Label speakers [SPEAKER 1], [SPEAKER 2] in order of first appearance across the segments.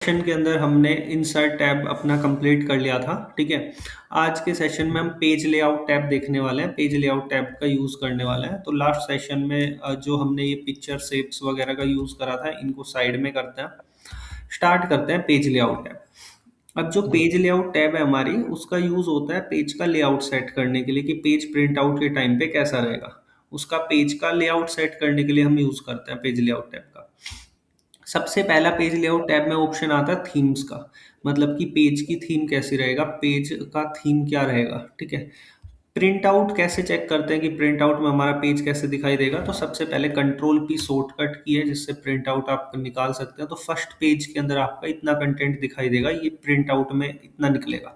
[SPEAKER 1] Session के अंदर हमने इंसर्ट टैब अपना कंप्लीट कर लिया था। ठीक है, आज के सेशन में हम पेज लेआउट टैब देखने वाले हैं, पेज लेआउट टैब का यूज़ करने वाले हैं। तो लास्ट सेशन में जो हमने ये पिक्चर शेप्स वगैरह का यूज़ करा था, इनको साइड में करते हैं। स्टार्ट करते हैं पेज लेआउट टैब। अब जो
[SPEAKER 2] जी।
[SPEAKER 1] पेज लेआउट टैब है हमारी, उसका यूज़ होता है पेज का लेआउट सेट करने के लिए कि पेज प्रिंट आउट के टाइम पे कैसा रहेगा। उसका पेज का लेआउट सेट करने के लिए हम यूज़ करते हैं पेज लेआउट टैब का। सबसे पहला पेज लेआउट टैब में ऑप्शन आता है थीम्स का, मतलब कि पेज की थीम कैसी रहेगा, पेज का थीम क्या रहेगा। ठीक है, प्रिंट आउट कैसे चेक करते हैं कि प्रिंट आउट में हमारा पेज कैसे दिखाई देगा। तो सबसे पहले कंट्रोल पी शॉर्टकट की है जिससे प्रिंट आउट आप निकाल सकते हैं। तो फर्स्ट पेज के अंदर आपका इतना कंटेंट दिखाई देगा, ये प्रिंट आउट में इतना निकलेगा।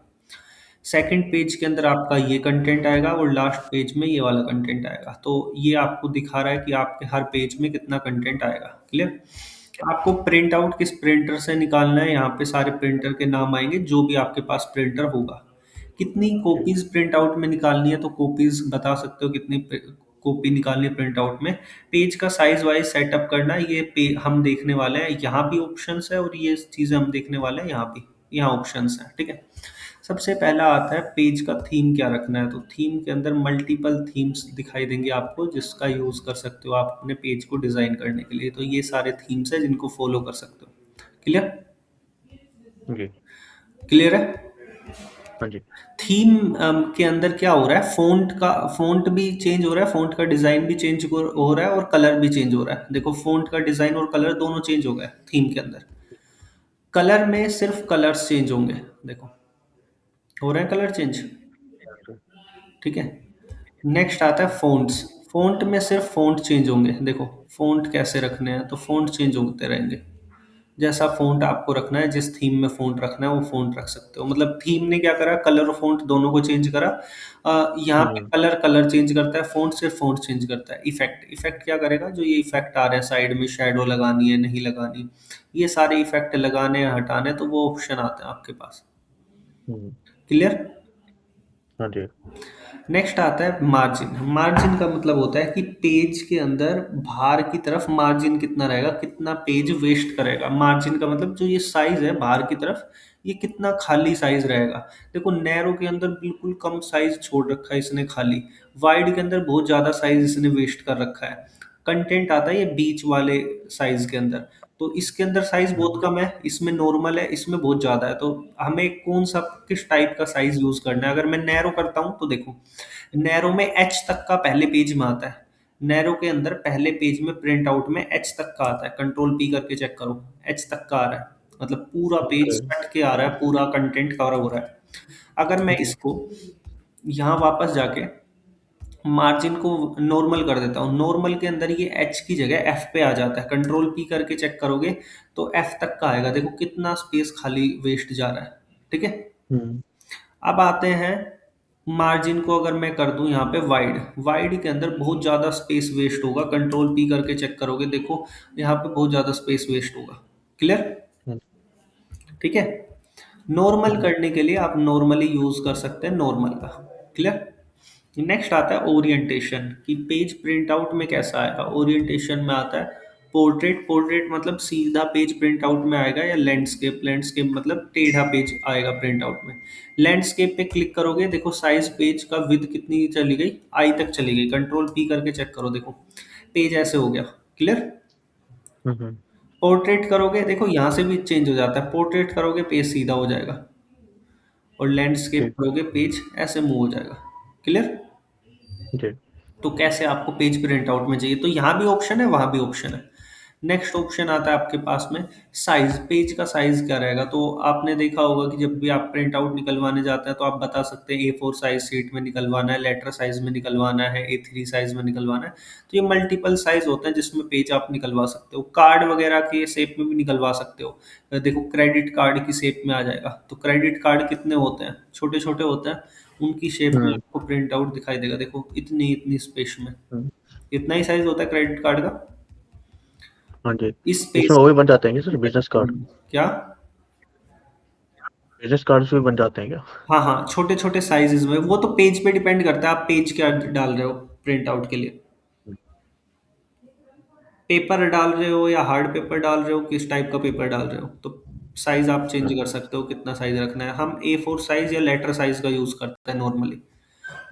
[SPEAKER 1] सेकंड पेज के अंदर आपका ये कंटेंट आएगा और लास्ट पेज में ये वाला कंटेंट आएगा। तो ये आपको दिखा रहा है कि आपके हर पेज में कितना कंटेंट आएगा। क्लियर। आपको प्रिंट आउट किस प्रिंटर से निकालना है, यहाँ पे सारे प्रिंटर के नाम आएंगे जो भी आपके पास प्रिंटर होगा। कितनी
[SPEAKER 2] जी।
[SPEAKER 1] कॉपीज प्रिंट आउट में निकालनी है, तो कॉपीज बता सकते हो कितनी कॉपी निकालनी है प्रिंट आउट में। पेज का साइज वाइज सेटअप करना, ये हम देखने वाले हैं। यहाँ भी ऑप्शंस है और ये चीजें हम देखने वाले हैं यहाँ भी, यहाँ ऑप्शंस है। ठीक है, सबसे पहला आता है पेज का थीम क्या रखना है। तो थीम के अंदर मल्टीपल थीम्स दिखाई देंगे आपको, जिसका यूज कर सकते हो आप अपने पेज को डिजाइन करने के लिए। तो ये सारे थीम्स है जिनको फॉलो कर सकते हो। क्लियर।
[SPEAKER 2] जी।
[SPEAKER 1] क्लियर है।
[SPEAKER 2] हाँ जी।
[SPEAKER 1] थीम के अंदर क्या हो रहा है, फोंट भी चेंज हो रहा है, फोंट का डिजाइन भी चेंज हो रहा है और कलर भी चेंज हो रहा है। देखो फोंट का डिजाइन और कलर दोनों चेंज हो गए थीम के अंदर। कलर में सिर्फ कलर्स चेंज होंगे। देखो हो रहे हैं कलर चेंज।
[SPEAKER 2] जी।
[SPEAKER 1] ठीक है, नेक्स्ट आता है फ़ॉन्ट्स। फ़ॉन्ट में सिर्फ फ़ॉन्ट चेंज होंगे। देखो फ़ॉन्ट कैसे रखने हैं, तो फ़ॉन्ट चेंज होते रहेंगे। जैसा फ़ॉन्ट आपको रखना है, जिस थीम में फ़ॉन्ट रखना है वो फ़ॉन्ट रख सकते हो। मतलब थीम ने क्या करा, कलर और फ़ॉन्ट दोनों को चेंज करा। यहाँ पे
[SPEAKER 2] हम्म।
[SPEAKER 1] कलर कलर चेंज करता है, फ़ॉन्ट सिर्फ फ़ॉन्ट चेंज करता है। इफ़ेक्ट इफ़ेक्ट क्या करेगा, जो ये इफ़ेक्ट आ रहे हैं साइड में, शैडो लगानी है नहीं लगानी, ये सारे इफ़ेक्ट लगाने हैं हटाने हैं, तो वो ऑप्शन आते हैं आपके पास।
[SPEAKER 2] हम्म।
[SPEAKER 1] क्लियर।
[SPEAKER 2] हाँ जी।
[SPEAKER 1] नेक्स्ट आता है मार्जिन। मार्जिन का मतलब होता है कि पेज के अंदर बाहर की तरफ मार्जिन कितना रहेगा, कितना पेज वेस्ट करेगा। मार्जिन का मतलब जो ये साइज है बाहर की तरफ, ये कितना खाली साइज रहेगा। देखो नैरो के अंदर बिल्कुल कम साइज छोड़ रखा है इसने खाली, वाइड के अंदर बहुत ज्यादा साइज इसने वेस्ट कर रखा है। कंटेंट आता है ये बीच वाले साइज के अंदर। तो इसके अंदर साइज बहुत
[SPEAKER 2] हम्म।
[SPEAKER 1] कम है, इसमें नॉर्मल है, इसमें बहुत ज्यादा है। तो हमें कौन सा किस टाइप का साइज यूज करना है। अगर मैं नैरो करता हूं तो देखो, नैरो में एच तक का पहले पेज में आता है। नैरो के अंदर पहले पेज में प्रिंट आउट में एच तक का आता है। कंट्रोल पी करके चेक करो, एच तक का आ रहा है, मतलब पूरा
[SPEAKER 2] ओके।
[SPEAKER 1] पेज कट के आ रहा है, पूरा कंटेंट कवर हो रहा है। अगर मैं
[SPEAKER 2] जी।
[SPEAKER 1] इसको यहाँ वापस जाके मार्जिन को नॉर्मल कर देता हूँ, नॉर्मल के अंदर ये एच की जगह एफ पे आ जाता है। कंट्रोल पी करके चेक करोगे तो एफ तक का आएगा। देखो कितना स्पेस खाली वेस्ट जा रहा है। ठीक है,
[SPEAKER 2] हम्म।
[SPEAKER 1] अब आते हैं मार्जिन को अगर मैं कर दूं यहाँ पे वाइड, वाइड के अंदर बहुत ज़्यादा स्पेस वेस्ट होगा। कंट्रोल पी करके चेक करोगे, देखो यहाँ पे बहुत ज़्यादा स्पेस वेस्ट होगा। क्लियर।
[SPEAKER 2] हम्म।
[SPEAKER 1] ठीक है, नॉर्मल
[SPEAKER 2] हम्म।
[SPEAKER 1] करने के लिए आप नॉर्मली यूज कर सकते हैं नॉर्मल का। क्लियर। नेक्स्ट आता है ओरिएंटेशन, कि पेज प्रिंट आउट में कैसा आएगा। ओरिएंटेशन में आता है पोर्ट्रेट। पोर्ट्रेट मतलब सीधा पेज प्रिंट आउट में आएगा, या लैंडस्केप। लैंडस्केप मतलब टेढ़ा पेज आएगा प्रिंट आउट में। लैंडस्केप पे क्लिक करोगे, देखो साइज पेज का विड्थ कितनी चली गई, आई तक चली गई। कंट्रोल पी करके चेक करो, देखो पेज ऐसे हो गया। क्लियर।
[SPEAKER 2] हम्म।
[SPEAKER 1] पोर्ट्रेट करोगे, देखो यहाँ से भी चेंज हो जाता है। पोर्ट्रेट करोगे पेज सीधा हो जाएगा, और लैंडस्केप
[SPEAKER 2] जी।
[SPEAKER 1] करोगे पेज ऐसे मूव हो जाएगा। क्लियर।
[SPEAKER 2] जी।
[SPEAKER 1] तो कैसे आपको पेज प्रिंट आउट में चाहिए, तो यहाँ भी ऑप्शन है वहां भी ऑप्शन है। नेक्स्ट ऑप्शन आता है आपके पास में साइज। पेज का साइज क्या रहेगा, तो आपने देखा होगा कि जब भी आप प्रिंट आउट निकलवाने जाते हैं तो आप बता सकते हैं A4 साइज सीट में निकलवाना है, लेटर साइज में निकलवाना है, A3 साइज में निकलवाना है। तो ये मल्टीपल साइज होते हैं जिसमें पेज आप निकलवा सकते हो। कार्ड वगैरह के शेप में भी निकलवा सकते हो। देखो क्रेडिट कार्ड की शेप में आ जाएगा। तो क्रेडिट कार्ड कितने होते हैं, छोटे छोटे होते हैं, उनकी शेप में
[SPEAKER 2] हम्म।
[SPEAKER 1] आपको प्रिंट आउट दिखाई देगा। देखो इतनी इतनी स्पेस में,
[SPEAKER 2] हम्म।
[SPEAKER 1] इतना ही साइज होता है क्रेडिट कार्ड का।
[SPEAKER 2] हाँ जी।
[SPEAKER 1] इस
[SPEAKER 2] इसमें
[SPEAKER 1] स्पेस,
[SPEAKER 2] वो भी बन जाते हैं क्या सर, बिजनेस कार्ड?
[SPEAKER 1] क्या।
[SPEAKER 2] बिजनेस कार्ड्स भी बन जाते हैं क्या?
[SPEAKER 1] हाँ हाँ, छोटे छोटे साइजेस में। वो तो पेज पे डिपेंड करता है, आप पेज क्या डाल रहे हो प्रिंट आउट के लिए। पेपर डाल रहे हो या हार्ड पेपर डाल रहे हो, किस टाइप का पेपर डाल रहे हो। तो साइज आप चेंज कर सकते हो, कितना साइज रखना है। हम A4 साइज या लेटर साइज का यूज करते हैं नॉर्मली।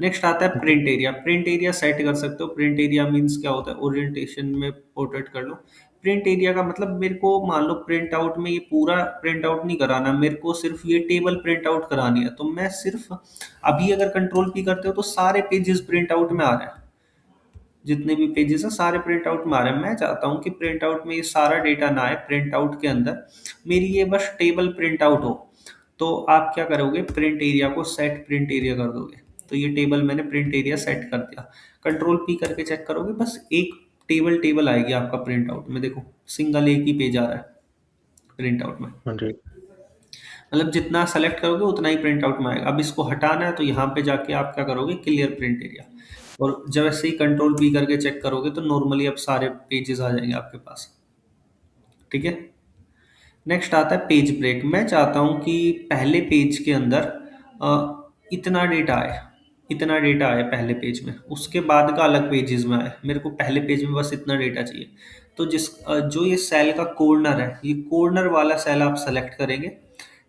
[SPEAKER 1] नेक्स्ट आता है print area. Print area set कर सकते हो। प्रिंट एरिया मीन्स क्या होता है, ओरिएंटेशन में पोर्ट्रेट कर लो। प्रिंट एरिया का मतलब, मेरे को मान लो प्रिंट आउट में ये पूरा प्रिंट आउट नहीं कराना, मेरे को सिर्फ ये टेबल प्रिंट आउट करानी है, तो मैं सिर्फ अभी अगर कंट्रोल पी करते हो तो सारे पेजेस प्रिंट आउट में आ रहे हैं, जितने भी पेजेस हैं सारे प्रिंट आउट में आ रहे हैं। मैं चाहता हूँ कि प्रिंट आउट में ये सारा डेटा ना आए, प्रिंट आउट के अंदर मेरी ये बस टेबल प्रिंट आउट हो। तो आप क्या करोगे, प्रिंट एरिया को सेट प्रिंट एरिया कर दोगे। तो ये टेबल मैंने प्रिंट एरिया सेट कर दिया। कंट्रोल पी करके चेक करोगे, बस एक टेबल टेबल आएगी आपका प्रिंट आउट में। देखो सिंगल एक ही पेज आ रहा है प्रिंट आउट में।
[SPEAKER 2] हाँ जी।
[SPEAKER 1] मतलब जितना सेलेक्ट करोगे उतना ही प्रिंट आउट में आएगा। अब इसको हटाना है तो यहाँ पे जाके आप क्या करोगे, क्लियर प्रिंट एरिया। और जब ऐसे ही कंट्रोल पी करके चेक करोगे तो नॉर्मली अब सारे पेजेस आ जाएंगे आपके पास। ठीक है। नेक्स्ट आता है पेज ब्रेक। मैं चाहता हूँ कि पहले पेज के अंदर इतना डेटा आए, इतना डेटा आए पहले पेज में, उसके बाद का अलग पेजेस में आए। मेरे को पहले पेज में बस इतना डेटा चाहिए। तो जो ये सेल का कॉर्नर है, ये कॉर्नर वाला सेल आप सेलेक्ट करेंगे।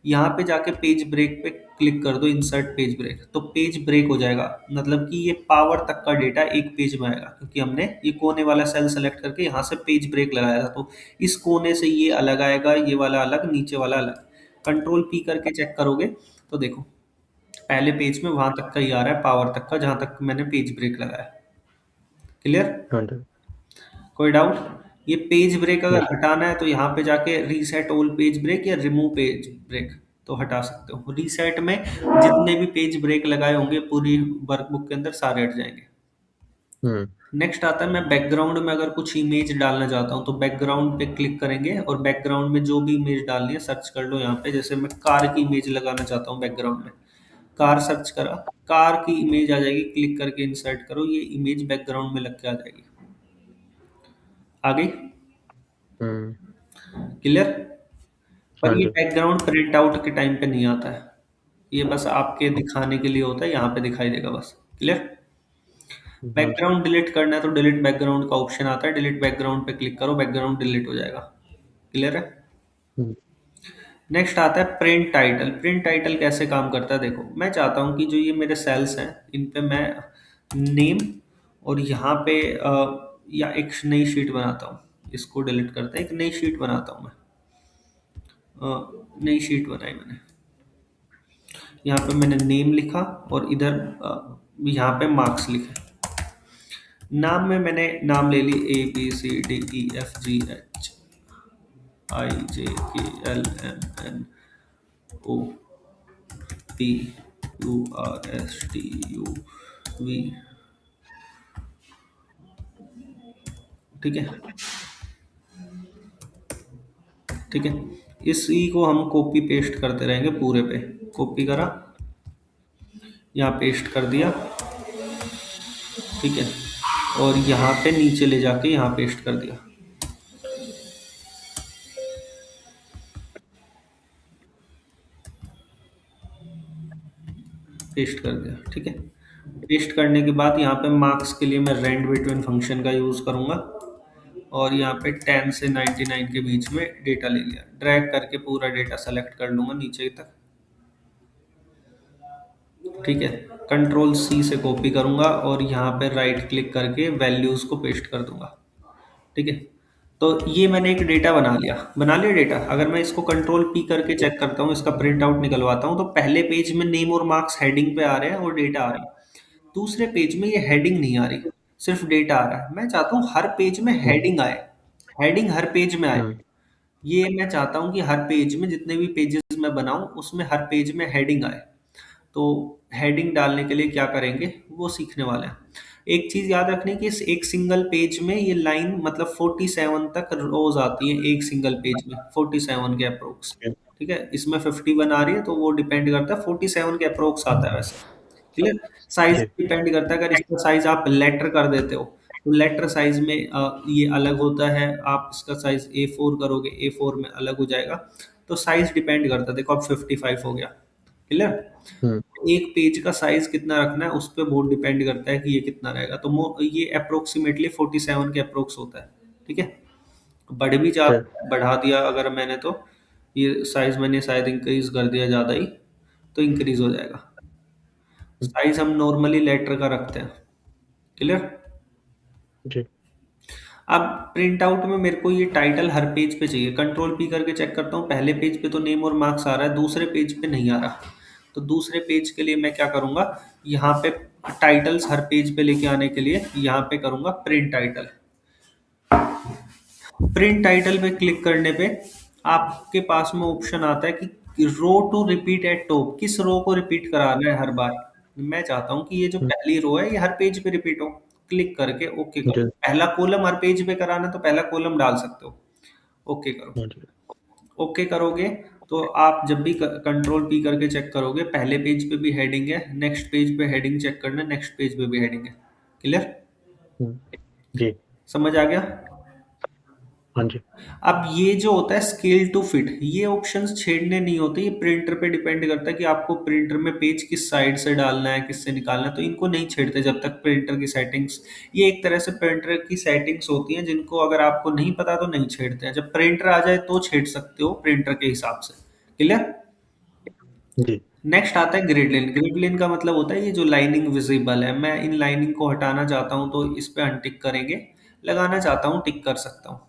[SPEAKER 1] यहाँ पे जाके पेज ब्रेक पे क्लिक कर दो, इंसर्ट पेज ब्रेक, तो पेज ब्रेक हो जाएगा। मतलब कि ये पावर तक का डेटा एक पेज में आएगा, क्योंकि हमने ये कोने वाला सेल सेलेक्ट करके यहाँ से पेज ब्रेक लगाया था। तो इस कोने से ये अलग आएगा, ये वाला अलग, नीचे वाला अलग। कंट्रोल पी करके चेक करोगे तो देखो पहले पेज में वहां तक का ही आ रहा है, पावर तक का, जहां तक मैंने पेज ब्रेक लगाया। क्लियर?
[SPEAKER 2] हाँ जी।
[SPEAKER 1] कोई डाउट? ये पेज ब्रेक
[SPEAKER 2] नहीं
[SPEAKER 1] अगर
[SPEAKER 2] सर।
[SPEAKER 1] हटाना है तो यहाँ पे जाके रीसेट ऑल पेज ब्रेक या रिमूव पेज ब्रेक तो हटा सकते हो। रीसेट में जितने भी पेज ब्रेक लगाए होंगे पूरी वर्कबुक के अंदर सारे हट जाएंगे।
[SPEAKER 2] हम्म।
[SPEAKER 1] नेक्स्ट आता है, मैं बैकग्राउंड में अगर कुछ इमेज डालना चाहता हूँ तो बैकग्राउंड पे क्लिक करेंगे और बैकग्राउंड में जो भी इमेज डालनी है सर्च कर लो यहाँ पे। जैसे मैं कार की इमेज लगाना चाहता हूँ बैकग्राउंड में, कार सर्च करा, कार की इमेज आ जाएगी, क्लिक करके इंसर्ट करो, ये इमेज बैकग्राउंड में लग के आ जाएगी। आ गई?
[SPEAKER 2] हम्म।
[SPEAKER 1] क्लियर? पर
[SPEAKER 2] हाँ
[SPEAKER 1] ये
[SPEAKER 2] जी।
[SPEAKER 1] बैकग्राउंड प्रिंट आउट के टाइम पे नहीं आता है, ये बस आपके दिखाने के लिए होता है, यहाँ पे दिखाई देगा बस। क्लियर?
[SPEAKER 2] हाँ जी।
[SPEAKER 1] बैकग्राउंड डिलीट करना है तो डिलीट बैकग्राउंड का ऑप्शन आता है, डिलीट बैकग्राउंड पे क्लिक करो, बैकग्राउंड डिलीट हो जाएगा। क्लियर है?
[SPEAKER 2] हम्म।
[SPEAKER 1] नेक्स्ट आता है प्रिंट टाइटल। प्रिंट टाइटल कैसे काम करता है, देखो मैं चाहता हूँ कि जो ये मेरे सेल्स हैं इन पे मैं नेम और यहाँ पे या एक नई शीट बनाता हूँ। इसको डिलीट करते हैं, एक नई शीट बनाता हूँ मैं। नई शीट बनाई मैंने, यहाँ पे मैंने नेम लिखा और इधर यहाँ पे मार्क्स लिखे। नाम में मैंने नाम ले ली ABCDEFGHIJKLMNOPQRSTUV। ठीक है, ठीक है। इसी को हम कॉपी पेस्ट करते रहेंगे पूरे पे। कॉपी करा, यहाँ पेस्ट कर दिया, ठीक है, और यहाँ पे नीचे ले जाके यहाँ पेस्ट कर दिया, पेस्ट कर दिया। ठीक है, पेस्ट करने के बाद यहाँ पे मार्क्स के लिए मैं रेंड बिटवीन फंक्शन का यूज़ करूँगा और यहाँ पे 10 से 99 के बीच में डेटा ले लिया, ड्रैग करके पूरा डेटा सेलेक्ट कर लूँगा नीचे तक। ठीक है, कंट्रोल सी से कॉपी करूँगा और यहाँ पे राइट क्लिक करके वैल्यूज़ को पेस्ट कर दूंगा। ठीक है, तो ये मैंने एक डेटा बना लिया डेटा। अगर मैं इसको कंट्रोल पी करके चेक करता हूँ, इसका प्रिंट आउट निकलवाता हूँ, तो पहले पेज में नेम और मार्क्स हेडिंग पे आ रहे हैं और डेटा आ रही है। दूसरे पेज में ये हेडिंग नहीं आ रही, सिर्फ डेटा आ रहा है। मैं चाहता हूँ हर पेज में
[SPEAKER 2] हम्म।
[SPEAKER 1] हेडिंग आए, हेडिंग हर पेज में आए।
[SPEAKER 2] हम्म।
[SPEAKER 1] ये मैं चाहता हूँ कि हर पेज में जितने भी पेजेस मैं बनाऊं उसमें हर पेज में हेडिंग आए। तो हेडिंग डालने के लिए क्या करेंगे वो सीखने वाले हैं। एक चीज याद रखनी कि इस एक सिंगल पेज में ये लाइन मतलब 47 तक रोज आती है, एक सिंगल पेज में 47 के अप्रोक्स।
[SPEAKER 2] Okay.
[SPEAKER 1] ठीक है, इसमें 51 आ रही है तो वो डिपेंड करता है, 47 के अप्रोक्स आता है वैसे। क्लियर? साइज
[SPEAKER 2] जी।
[SPEAKER 1] डिपेंड करता है, अगर इसका साइज आप लेटर कर देते हो तो लेटर साइज में ये अलग होता है। आप इसका साइज A4 करोगे, A4 में अलग हो जाएगा। तो साइज डिपेंड करता है। देखो अब 55 हो गया। क्लियर?
[SPEAKER 2] हम्म।
[SPEAKER 1] एक पेज का साइज कितना रखना है उस पर बहुत डिपेंड करता है कि ये कितना रहेगा। तो ये अप्रोक्सीमेटली 47 के अप्रोक्स होता है। ठीक है, बढ़ भी जा
[SPEAKER 2] सर।
[SPEAKER 1] बढ़ा दिया अगर मैंने तो ये साइज मैंने शायद इंक्रीज कर दिया ज़्यादा ही, तो इंक्रीज हो जाएगा।
[SPEAKER 2] हुँ,
[SPEAKER 1] साइज हम नॉर्मली लेटर का रखते हैं। क्लियर।
[SPEAKER 2] जी,
[SPEAKER 1] अब प्रिंट आउट में मेरे को ये टाइटल हर पेज पे चाहिए। कंट्रोल पी करके चेक करता हूँ, पहले पेज पे तो नेम और मार्क्स आ रहा है, दूसरे पेज पे नहीं आ रहा। तो दूसरे पेज के लिए मैं क्या करूँगा, यहाँ पे टाइटल्स हर पेज पे लेके आने के लिए यहाँ पे करूँगा प्रिंट टाइटल। प्रिंट टाइटल पे क्लिक करने पे आपके पास में ऑप्शन आता है कि रो टू रिपीट एट टॉप, किस रो को रिपीट कराना है हर बार। मैं चाहता हूँ कि ये जो
[SPEAKER 2] हुँ,
[SPEAKER 1] पहली रो है ये हर पेज पे रिपीट हो। क्लिक करके ओके करो।
[SPEAKER 2] जी,
[SPEAKER 1] पहला कॉलम हर पेज पे कराना है तो पहला कॉलम डाल सकते हो। ओके करो।
[SPEAKER 2] हाँ जी,
[SPEAKER 1] ओके करोगे तो आप जब भी कंट्रोल पी करके चेक करोगे, पहले पेज पे भी हेडिंग है, नेक्स्ट पेज पे हेडिंग चेक करना, नेक्स्ट पेज पे भी हेडिंग है। क्लियर।
[SPEAKER 2] हुँ, जी,
[SPEAKER 1] समझ आ गया।
[SPEAKER 2] हाँ जी,
[SPEAKER 1] अब ये जो होता है स्केल टू फिट, ये ऑप्शंस छेड़ने नहीं होते, ये प्रिंटर पे डिपेंड करता है कि आपको प्रिंटर में पेज किस साइड से डालना है, किससे निकालना है, तो इनको नहीं छेड़ते जब तक प्रिंटर की सेटिंग्स। ये एक तरह से प्रिंटर की सेटिंग्स होती हैं जिनको अगर आपको नहीं पता तो नहीं छेड़ते हैं, जब प्रिंटर आ जाए तो छेड़ सकते हो प्रिंटर के हिसाब से। क्लियर।
[SPEAKER 2] जी,
[SPEAKER 1] नेक्स्ट आता है ग्रिड लाइन। ग्रिड लाइन का मतलब होता है ये जो लाइनिंग विजिबल है, मैं इन लाइनिंग को हटाना चाहता हूँ तो इस पे अनटिक करेंगे, लगाना चाहता हूँ टिक कर सकता हूँ।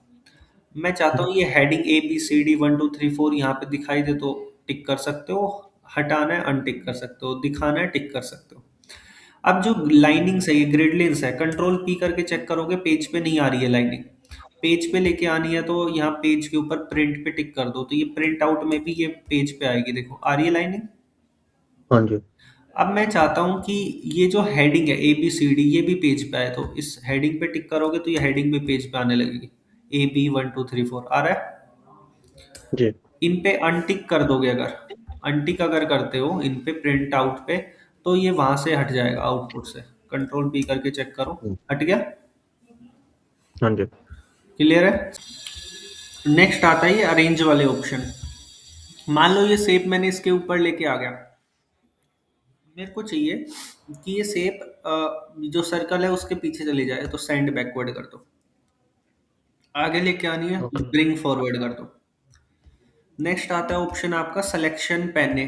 [SPEAKER 1] मैं चाहता
[SPEAKER 2] हुँ,
[SPEAKER 1] हूँ ये heading A B C D 1 2 3 4 यहाँ पे दिखाई दे तो टिक कर सकते हो, हटाना है अनटिक कर सकते हो, दिखाना है टिक कर सकते हो। अब जो लाइनिंग्स है ये ग्रिड लेंस है, कंट्रोल पी करके चेक करोगे पेज पे नहीं आ रही है लाइनिंग, पेज पे लेके आनी है तो यहाँ पेज के ऊपर प्रिंट पे टिक कर दो, तो ये प्रिंट आउट में भी ये पेज पे आएगी, देखो आ रही है लाइनिंग।
[SPEAKER 2] हाँ जी,
[SPEAKER 1] अब मैं चाहता हूँ कि ये जो हेडिंग है ए बी सी डी ये भी पेज पे आए, तो इस हेडिंग पे टिक करोगे तो ये हेडिंग भी पेज पे आने लगेगी। ए बी 1 2 3 4 आ रहा है।
[SPEAKER 2] जी,
[SPEAKER 1] इन पे अनटिक कर दोगे, अगर अनटिक अगर करते हो इन पे प्रिंट आउट पे, तो ये वहां से हट जाएगा आउटपुट से। कंट्रोल पी करके चेक करो,
[SPEAKER 2] हुँ,
[SPEAKER 1] हट गया।
[SPEAKER 2] हाँ जी,
[SPEAKER 1] क्लियर है। नेक्स्ट आता है ये अरेंज वाले ऑप्शन। मान लो ये शेप मैंने इसके ऊपर लेके आ गया, मेरे को चाहिए कि ये शेप जो सर्कल है उसके पीछे चली जाए, तो सेंड बैकवर्ड कर दो। आगे लेके आनी है,
[SPEAKER 2] ओके,
[SPEAKER 1] ब्रिंग फॉरवर्ड कर दो। नेक्स्ट आता है ऑप्शन आपका सिलेक्शन पेने।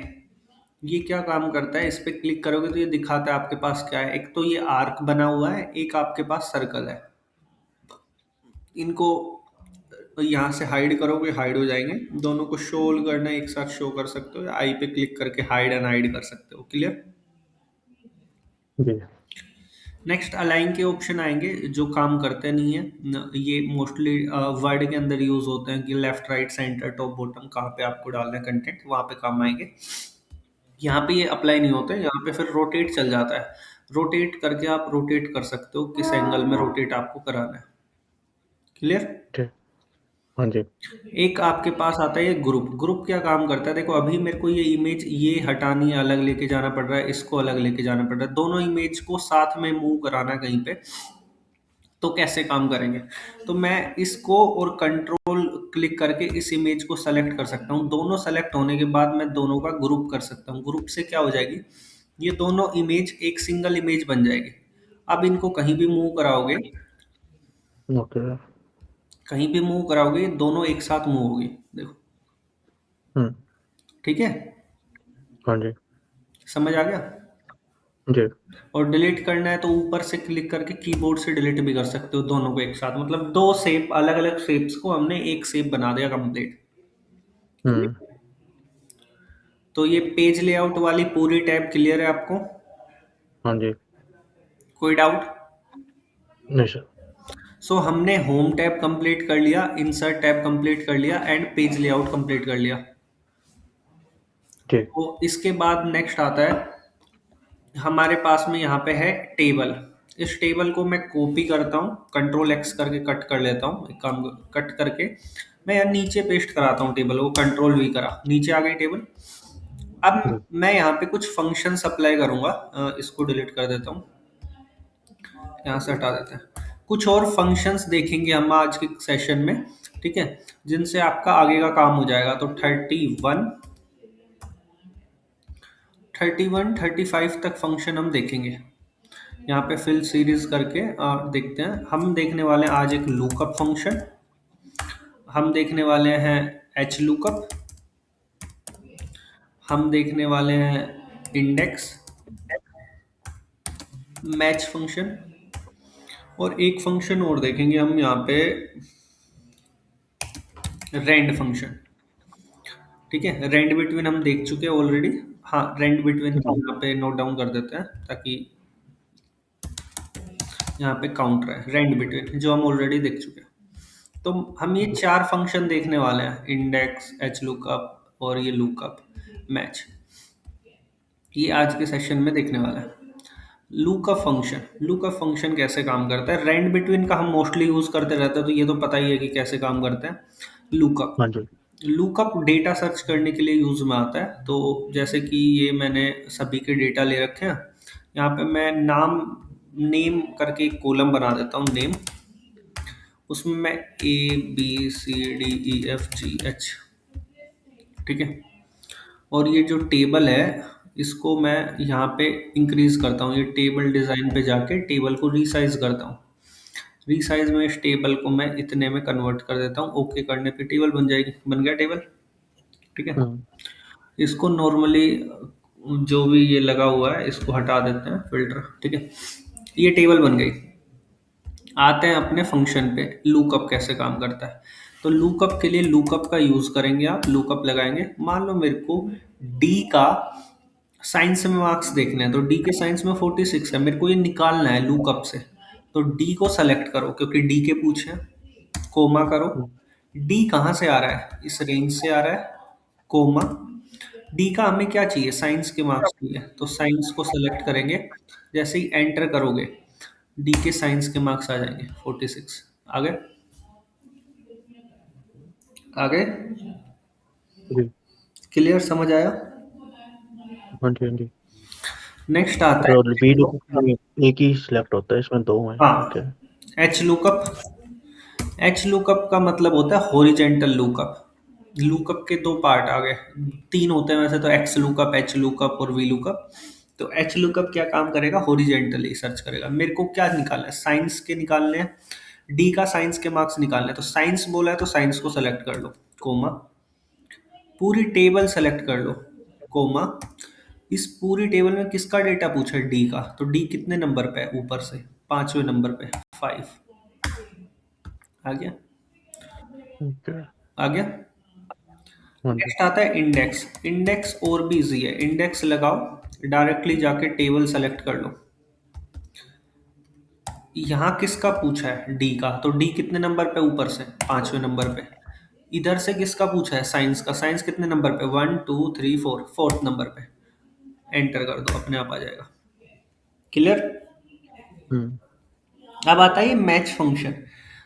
[SPEAKER 1] ये क्या काम करता है, इस पे क्लिक करोगे तो ये दिखाता है आपके पास क्या है। एक तो ये आर्क बना हुआ है, एक आपके पास सर्कल है। इनको यहाँ से हाइड करोगे हाइड हो जाएंगे, दोनों को शो करना है एक साथ शो कर सकते हो, या आई पे क्लिक करके हाइड एंड हाइड कर सकते हो। क्लियर।
[SPEAKER 2] जी,
[SPEAKER 1] नेक्स्ट अलाइन के ऑप्शन आएंगे जो काम करते नहीं है ये मोस्टली वर्ड के अंदर यूज होते हैं कि left right centre top bottom कहाँ पे आपको डालना है कंटेंट, वहां पे काम आएंगे। यहाँ पे ये अप्लाई नहीं होते, यहाँ पे फिर रोटेट चल जाता है। रोटेट करके आप रोटेट कर सकते हो किस एंगल में रोटेट आपको कराना है। क्लियर।
[SPEAKER 2] ठीक, हाँ जी,
[SPEAKER 1] एक आपके पास आता है ये ग्रुप। ग्रुप क्या काम करता है, देखो अभी मेरे को ये इमेज ये हटानी है, अलग लेके जाना पड़ रहा है, इसको अलग लेके जाना पड़ रहा है, दोनों इमेज को साथ में मूव कराना है कहीं पे, तो कैसे काम करेंगे। तो मैं इसको और कंट्रोल क्लिक करके इस इमेज को सेलेक्ट कर सकता हूँ, दोनों सेलेक्ट होने के बाद मैं दोनों का ग्रुप कर सकता हूँ। ग्रुप से क्या हो जाएगी, ये दोनों इमेज एक सिंगल इमेज बन जाएगी। अब इनको कहीं भी मूव कराओगे,
[SPEAKER 2] ओके,
[SPEAKER 1] कहीं भी मूव कराओगे ये दोनों एक साथ मूव होगी, देखो।
[SPEAKER 2] हुँ,
[SPEAKER 1] ठीक है।
[SPEAKER 2] हाँ जी,
[SPEAKER 1] समझ आ गया।
[SPEAKER 2] जी,
[SPEAKER 1] और डिलीट करना है तो ऊपर से क्लिक करके कीबोर्ड से डिलीट भी कर सकते हो दोनों को एक साथ, मतलब दो शेप अलग अलग शेप्स को हमने एक शेप बना दिया कंप्लीट।
[SPEAKER 2] हुँ,
[SPEAKER 1] तो ये पेज लेआउट वाली पूरी टैब क्लियर है आपको।
[SPEAKER 2] हाँ जी,
[SPEAKER 1] कोई डाउट।
[SPEAKER 2] नहीं सर,
[SPEAKER 1] सो हमने होम टैब कंप्लीट कर लिया, इंसर्ट टैब कंप्लीट कर लिया एंड पेज लेआउट कंप्लीट कर लिया।
[SPEAKER 2] ठीक,
[SPEAKER 1] तो इसके बाद नेक्स्ट आता है हमारे पास में यहाँ पे है टेबल। इस टेबल को मैं कॉपी करता हूँ, कंट्रोल एक्स करके कट कर लेता हूँ, एक काम कट करके मैं यहाँ नीचे पेस्ट कराता हूँ टेबल, वो कंट्रोल वी करा नीचे आ गई टेबल। अब
[SPEAKER 2] जी,
[SPEAKER 1] मैं यहाँ पे कुछ फंक्शंस अप्लाई करूंगा, इसको डिलीट कर देता हूँ, यहाँ से हटा देते हैं। कुछ और फंक्शंस देखेंगे हम आज के सेशन में, ठीक है, जिनसे आपका आगे का काम हो जाएगा। तो 31 35 तक फंक्शन हम देखेंगे। यहाँ पे फिल सीरीज करके देखते हैं। हम देखने वाले हैं आज एक लुकअप फंक्शन, हम देखने वाले हैं एच लुकअप, हम देखने वाले हैं इंडेक्स, मैच फंक्शन, और एक फंक्शन और देखेंगे हम यहाँ पे, रेंड फंक्शन। ठीक है, रेंड बिटवीन हम देख चुके हैं ऑलरेडी। हाँ, रेंड बिटवीन को
[SPEAKER 2] जी।
[SPEAKER 1] यहाँ पे नोट डाउन कर देते हैं ताकि यहाँ पे काउंट रहे, रेंड बिटवीन जो हम ऑलरेडी देख चुके हैं। तो हम ये चार फंक्शन देखने वाले हैं, इंडेक्स, एच लुकअप और ये लुकअप, मैच, ये आज के सेशन में देखने वाला है। लुकअप फंक्शन कैसे काम करता है, रेंड बिटवीन का हम मोस्टली यूज करते रहते हैं, तो ये तो पता ही है कि कैसे काम करता है। लुकअप
[SPEAKER 2] हाँ जी।
[SPEAKER 1] लुकअप डेटा सर्च करने के लिए यूज में आता है। तो जैसे कि ये मैंने सभी के डेटा ले रखे हैं, यहाँ पे मैं नाम, नेम करके एक कॉलम बना देता हूँ, नेम, उसमें मैं ABCDEFGH, ठीक है, और ये जो टेबल है इसको मैं यहाँ पे इंक्रीज करता हूँ, ये टेबल डिजाइन पे जाके टेबल को रीसाइज करता हूँ। रीसाइज में इस टेबल को मैं इतने में कन्वर्ट कर देता हूँ, ओके करने पे टेबल बन जाएगी, बन गया टेबल। ठीक है,
[SPEAKER 2] हाँ।
[SPEAKER 1] इसको नॉर्मली जो भी ये लगा हुआ है इसको हटा देते हैं, फिल्टर। ठीक है, ये टेबल बन गई। आते हैं अपने फंक्शन पे, लुकअप कैसे काम करता है। तो लुकअप के लिए लुकअप का यूज करेंगे, आप लुकअप लगाएंगे। मान लो मेरे को डी का साइंस में मार्क्स देखने हैं, तो डी के साइंस में 46 है, मेरे को ये निकालना है लुकअप से। तो डी को सेलेक्ट करो क्योंकि डी के पूछे हैं, कोमा करो। डी कहाँ से आ रहा है, इस रेंज से आ रहा है, कोमा। डी का हमें क्या चाहिए, साइंस के मार्क्स चाहिए, तो साइंस को सेलेक्ट करेंगे। जैसे ही एंटर करोगे डी के साइंस के मार्क्स आ जाएंगे 46। आगे, आगे,
[SPEAKER 2] जी।
[SPEAKER 1] क्लियर, समझ आया।
[SPEAKER 2] हाँ जी। हाँ जी।
[SPEAKER 1] नेक्स्ट आता है,
[SPEAKER 2] और बी में एक ही सिलेक्ट होता है, इसमें दो हैं, ठीक
[SPEAKER 1] हाँ,
[SPEAKER 2] है।
[SPEAKER 1] H lookup. एच लुकअप का मतलब होता है हॉरिजेंटल लुकअप। लुकअप के दो पार्ट आ गए, तीन होते हैं वैसे तो, एक्स लुकअप, एच लुकअप और वी लुकअप। तो एच लुकअप क्या काम करेगा, हॉरिजेंटली सर्च करेगा। मेरे को क्या निकालना है, साइंस के निकालने हैं, डी का साइंस के मार्क्स निकालने हैं। तो साइंस बोला है तो साइंस को सेलेक्ट कर लो, कोमा, पूरी टेबल सेलेक्ट कर लो, कोमा। इस पूरी टेबल में किसका डेटा पूछा है, डी का, तो डी कितने नंबर पे है, ऊपर से 5वें नंबर पे, 5। आ गया,
[SPEAKER 2] ठीक है।
[SPEAKER 1] आ गया।
[SPEAKER 2] हाँ जी।
[SPEAKER 1] नेक्स्ट आता है इंडेक्स। इंडेक्स और भी इजी है, इंडेक्स लगाओ, डायरेक्टली जाके टेबल सेलेक्ट कर लो। यहाँ किसका पूछा है, डी का, तो डी कितने नंबर पे, ऊपर से 5वें नंबर पे। इधर से किसका पूछा है, साइंस का, साइंस कितने नंबर पे, 1 2 3 4, 4th नंबर पे। एंटर कर दो, अपने आप आ जाएगा। क्लियर।
[SPEAKER 2] हम्म।
[SPEAKER 1] अब आता है ये मैच फंक्शन।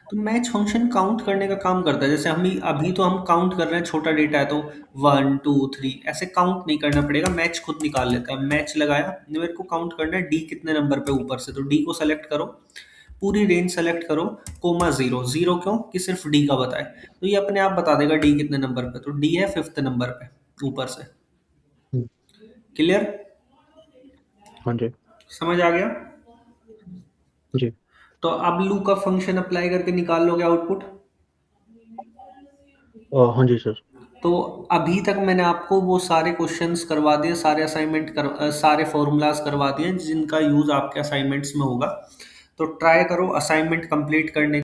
[SPEAKER 1] तो मैच फंक्शन काउंट करने का काम करता है। जैसे हम अभी तो हम काउंट कर रहे हैं, छोटा डेटा है तो 1 2 3 ऐसे काउंट नहीं करना पड़ेगा, मैच खुद निकाल लेता है। मैच लगाया, मेरे को काउंट करना है डी कितने नंबर पे ऊपर से, तो डी को सेलेक्ट करो, पूरी रेंज सेलेक्ट करो, कोमा जीरो। जीरो क्यों, कि सिर्फ डी का बताए, तो ये अपने आप बता देगा डी कितने नंबर पे। तो डी है 5th नंबर पे ऊपर से।
[SPEAKER 2] हम्म।
[SPEAKER 1] क्लियर,
[SPEAKER 2] हाँ जी।
[SPEAKER 1] समझ आ गया।
[SPEAKER 2] जी।
[SPEAKER 1] तो अब लूप का फंक्शन अप्लाई करके निकाल लोगे आउटपुट।
[SPEAKER 2] हाँ जी सर।
[SPEAKER 1] तो अभी तक मैंने आपको वो सारे क्वेश्चंस करवा दिए, सारे सारे फॉर्मूलाज करवा दिए जिनका यूज आपके असाइनमेंट्स में होगा। तो ट्राई करो असाइनमेंट कंप्लीट करने